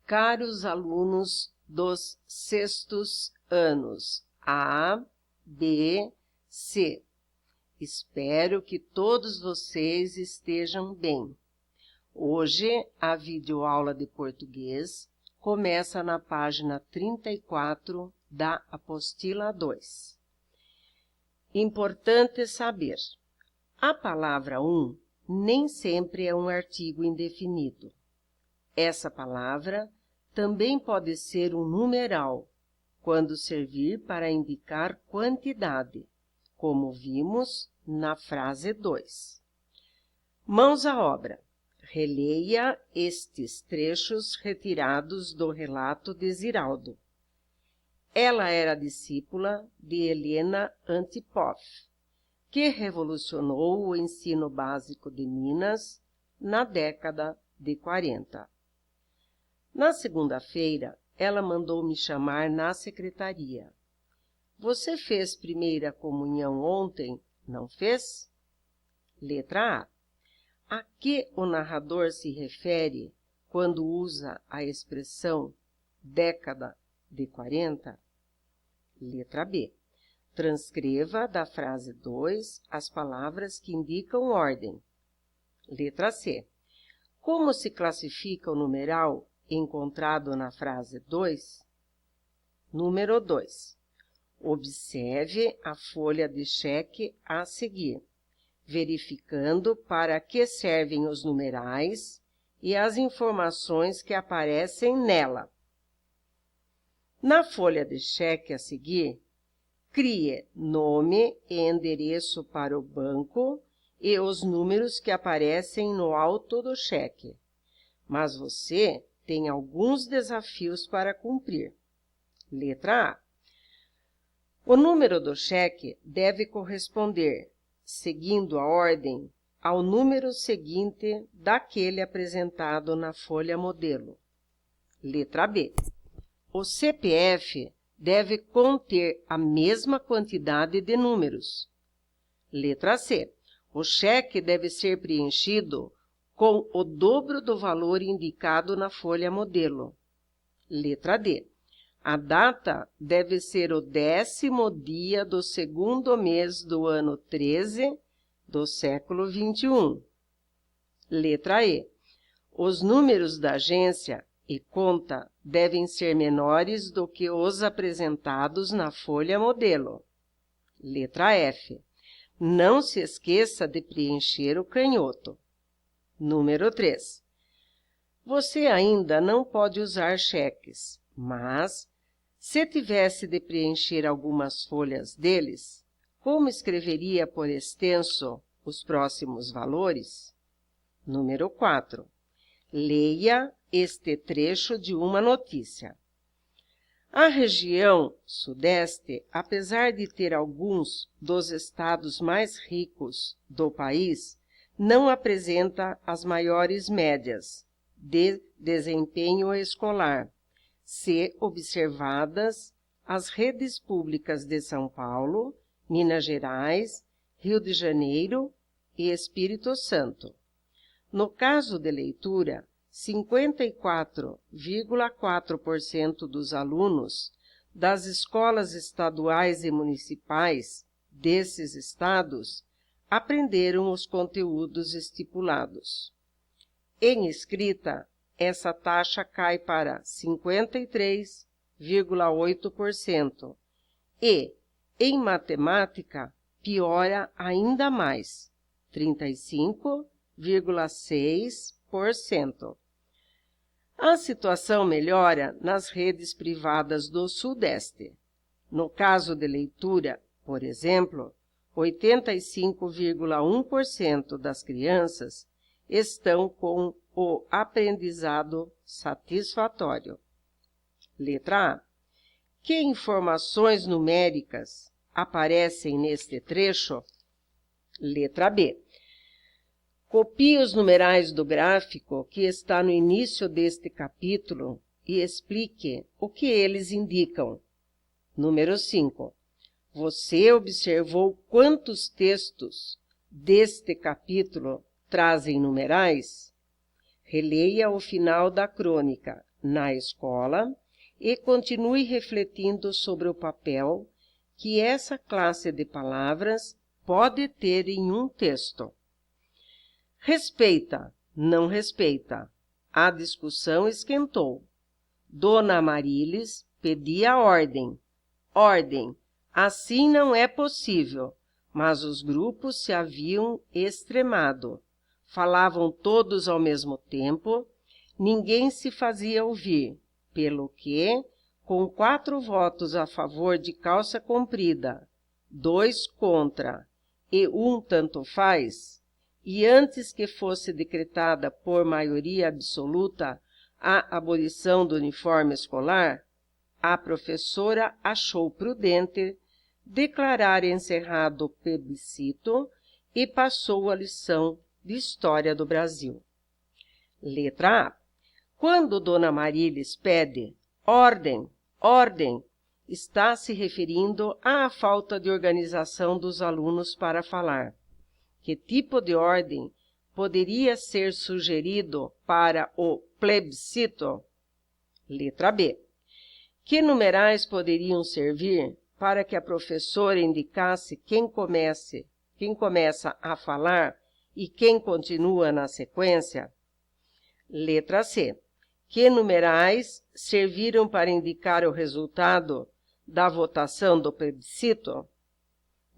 Caros alunos dos sextos anos A, B, C, espero que todos vocês estejam bem. Hoje, a videoaula de português começa na página 34 da apostila 2. Importante saber: a palavra nem sempre é um artigo indefinido. Essa palavra também pode ser um numeral, quando servir para indicar quantidade, como vimos na frase 2. Mãos à obra. Releia estes trechos retirados do relato de Ziraldo. Ela era discípula de Helena Antipov, que revolucionou o ensino básico de Minas na década de 40. Na segunda-feira, ela mandou me chamar na secretaria. Você fez primeira comunhão ontem, não fez? Letra A. A que o narrador se refere quando usa a expressão década de 40? Letra B. Transcreva da frase 2 as palavras que indicam ordem. Letra C. Como se classifica o numeral encontrado na frase 2? Número 2. Observe a folha de cheque a seguir, verificando para que servem os numerais e as informações que aparecem nela. Na folha de cheque a seguir, crie nome e endereço para o banco e os números que aparecem no alto do cheque. Mas você tem alguns desafios para cumprir. Letra A. O número do cheque deve corresponder, seguindo a ordem, ao número seguinte daquele apresentado na folha modelo. Letra B. O CPF deve conter a mesma quantidade de números. Letra C. O cheque deve ser preenchido com o dobro do valor indicado na folha modelo. Letra D. A data deve ser o 10º dia do segundo mês do ano 13 do século 21. Letra E. Os números da agência e conta devem ser menores do que os apresentados na folha modelo. Letra F. Não se esqueça de preencher o canhoto. Número 3. Você ainda não pode usar cheques, mas, se tivesse de preencher algumas folhas deles, como escreveria por extenso os próximos valores? Número 4. Leia este trecho de uma notícia. A região sudeste, apesar de ter alguns dos estados mais ricos do país, não apresenta as maiores médias de desempenho escolar, se observadas as redes públicas de São Paulo, Minas Gerais, Rio de Janeiro e Espírito Santo. No caso de leitura, 54,4% dos alunos das escolas estaduais e municipais desses estados aprenderam os conteúdos estipulados. Em escrita, essa taxa cai para 53,8% e, em matemática, piora ainda mais, 35,6%. A situação melhora nas redes privadas do Sudeste. No caso de leitura, por exemplo, 85,1% das crianças estão com o aprendizado satisfatório. Letra A. Que informações numéricas aparecem neste trecho? Letra B. Copie os numerais do gráfico que está no início deste capítulo e explique o que eles indicam. Número 5. Você observou quantos textos deste capítulo trazem numerais? Releia o final da crônica. na escola e continue refletindo sobre o papel que essa classe de palavras pode ter em um texto. Respeita, não respeita. A discussão esquentou. Dona Amarilis pedia ordem. Ordem, assim não é possível. Mas os grupos se haviam extremado. Falavam todos ao mesmo tempo, ninguém se fazia ouvir, pelo que, com 4 votos a favor de calça comprida, 2 contra e 1 tanto faz, e antes que fosse decretada por maioria absoluta a abolição do uniforme escolar, a professora achou prudente declarar encerrado o plebiscito e passou a lição de História do Brasil. Letra A. Quando Dona Amarilis pede ordem, ordem, está se referindo à falta de organização dos alunos para falar. Que tipo de ordem poderia ser sugerido para o plebiscito? Letra B. Que numerais poderiam servir para que a professora indicasse quem começa a falar e quem continua na sequência? Letra C. Que numerais serviram para indicar o resultado da votação do plebiscito?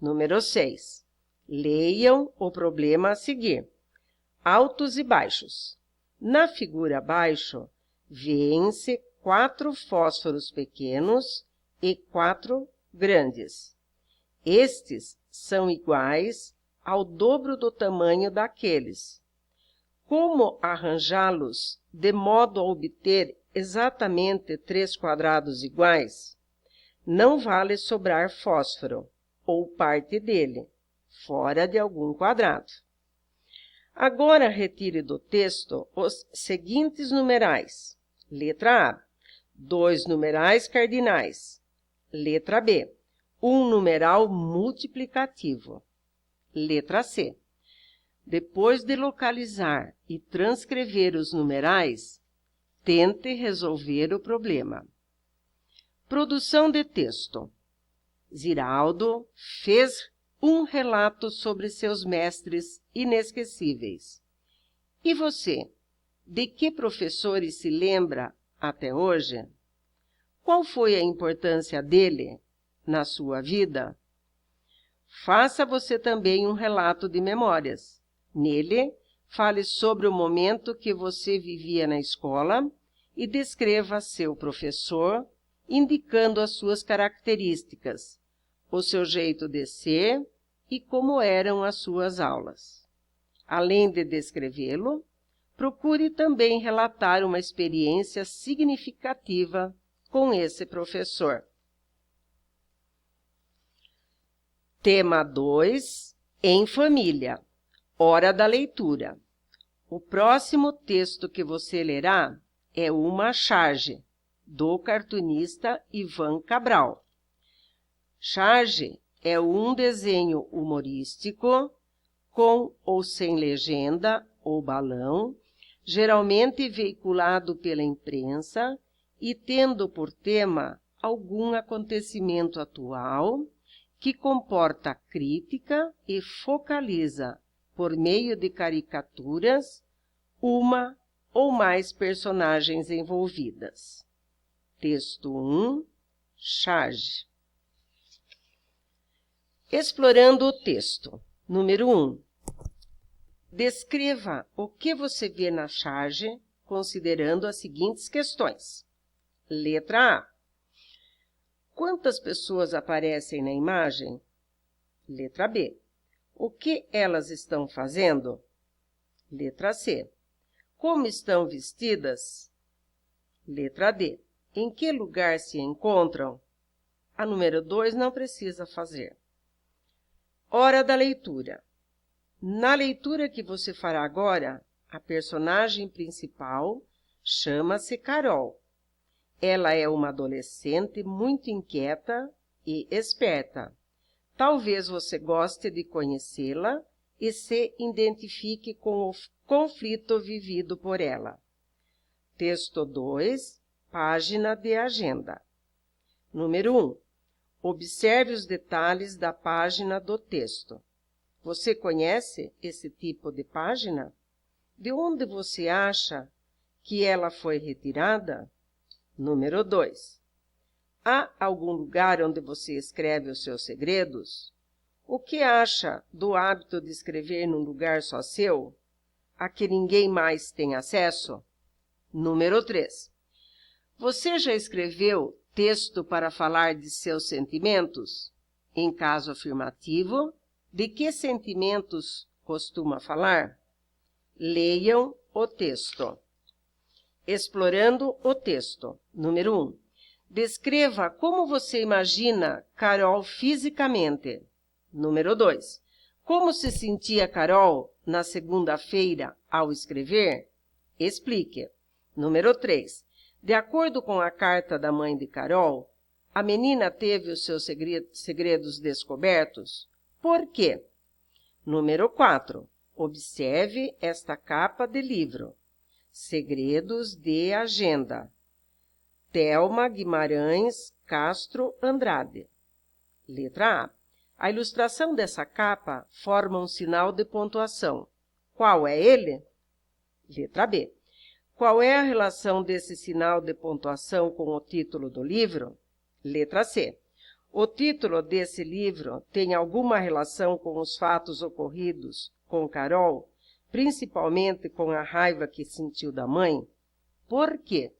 Número 6. Leiam o problema a seguir. Altos e baixos. Na figura abaixo, vêem-se 4 fósforos pequenos e 4 grandes. Estes são iguais ao dobro do tamanho daqueles. Como arranjá-los de modo a obter exatamente 3 quadrados iguais? Não vale sobrar fósforo, ou parte dele, fora de algum quadrado. Agora retire do texto os seguintes numerais. Letra A. 2 numerais cardinais. Letra B. Um numeral multiplicativo. Letra C. Depois de localizar e transcrever os numerais, tente resolver o problema. Produção de texto. Ziraldo fez um relato sobre seus mestres inesquecíveis. E você, de que professores se lembra até hoje? Qual foi a importância dele na sua vida? Faça você também um relato de memórias. Nele, fale sobre o momento que você vivia na escola e descreva seu professor, indicando as suas características, o seu jeito de ser e como eram as suas aulas. Além de descrevê-lo, procure também relatar uma experiência significativa com esse professor. Tema 2. Em família. Hora da leitura. O próximo texto que você lerá é Uma Charge, do cartunista Ivan Cabral. Charge é um desenho humorístico com ou sem legenda ou balão, geralmente veiculado pela imprensa e tendo por tema algum acontecimento atual que comporta crítica e focaliza, por meio de caricaturas, uma ou mais personagens envolvidas. Texto 1. Charge. Explorando o texto. Número 1. Descreva o que você vê na charge, considerando as seguintes questões. Letra A. Quantas pessoas aparecem na imagem? Letra B. O que elas estão fazendo? Letra C. Como estão vestidas? Letra D. Em que lugar se encontram? A número 2 não precisa fazer. Hora da leitura. Na leitura que você fará agora, a personagem principal chama-se Carol. Ela é uma adolescente muito inquieta e esperta. Talvez você goste de conhecê-la e se identifique com o conflito vivido por ela. Texto 2, página de agenda. Número 1. Observe os detalhes da página do texto. Você conhece esse tipo de página? De onde você acha que ela foi retirada? Número 2. Há algum lugar onde você escreve os seus segredos? O que acha do hábito de escrever num lugar só seu, a que ninguém mais tem acesso? Número 3. Você já escreveu texto para falar de seus sentimentos? Em caso afirmativo, de que sentimentos costuma falar? Leiam o texto. Explorando o texto. Número 1. Descreva como você imagina Carol fisicamente. Número 2. Como se sentia Carol na segunda-feira ao escrever? Explique. Número 3. De acordo com a carta da mãe de Carol, a menina teve os seus segredos descobertos. Por quê? Número 4. Observe esta capa de livro. Segredos de Agenda. Thelma Guimarães Castro Andrade. Letra A. A ilustração dessa capa forma um sinal de pontuação. Qual é ele? Letra B. Qual é a relação desse sinal de pontuação com o título do livro? Letra C. O título desse livro tem alguma relação com os fatos ocorridos com Carol, principalmente com a raiva que sentiu da mãe? Por quê?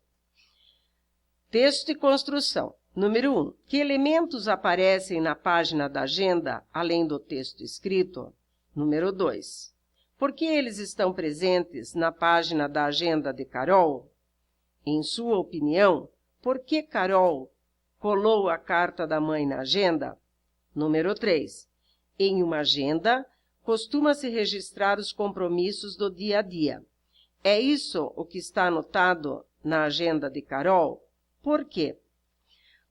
Texto e construção. Número 1. Que elementos aparecem na página da agenda, além do texto escrito? Número 2. Por que eles estão presentes na página da agenda de Carol? Em sua opinião, por que Carol colou a carta da mãe na agenda? Número 3. Em uma agenda, costuma-se registrar os compromissos do dia a dia. É isso o que está anotado na agenda de Carol? Por quê?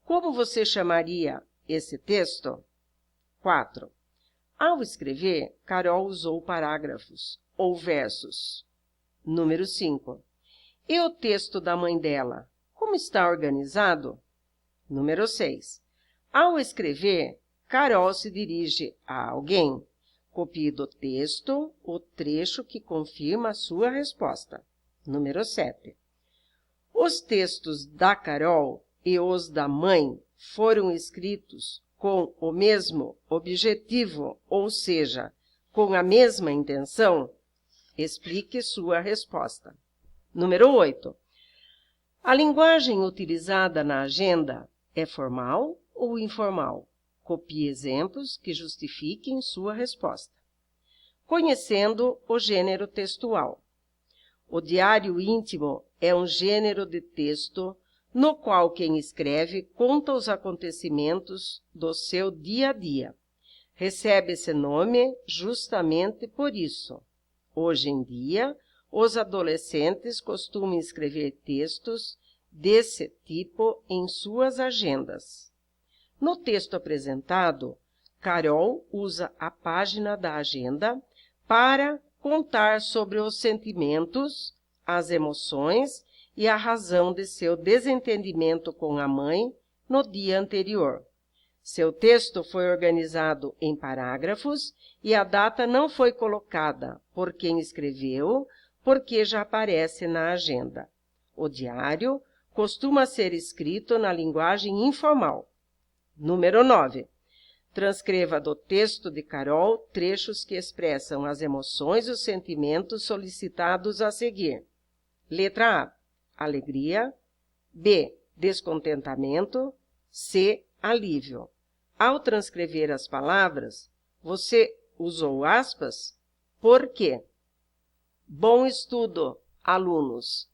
Como você chamaria esse texto? 4. Ao escrever, Carol usou parágrafos ou versos. Número 5. E o texto da mãe dela? Como está organizado? Número 6. Ao escrever, Carol se dirige a alguém. Copie do texto o trecho que confirma a sua resposta. Número 7. Os textos da Carol e os da mãe foram escritos com o mesmo objetivo, ou seja, com a mesma intenção? Explique sua resposta. Número 8. A linguagem utilizada na agenda é formal ou informal? Copie exemplos que justifiquem sua resposta. Conhecendo o gênero textual. O diário íntimo é um gênero de texto no qual quem escreve conta os acontecimentos do seu dia a dia. Recebe esse nome justamente por isso. Hoje em dia, os adolescentes costumam escrever textos desse tipo em suas agendas. No texto apresentado, Carol usa a página da agenda para contar sobre os sentimentos, as emoções e a razão de seu desentendimento com a mãe no dia anterior. Seu texto foi organizado em parágrafos e a data não foi colocada por quem escreveu, porque já aparece na agenda. O diário costuma ser escrito na linguagem informal. Número 9. Transcreva do texto de Carol trechos que expressam as emoções e os sentimentos solicitados a seguir. Letra A. Alegria. B. Descontentamento. C. Alívio. Ao transcrever as palavras, você usou aspas? Por quê? Bom estudo, alunos!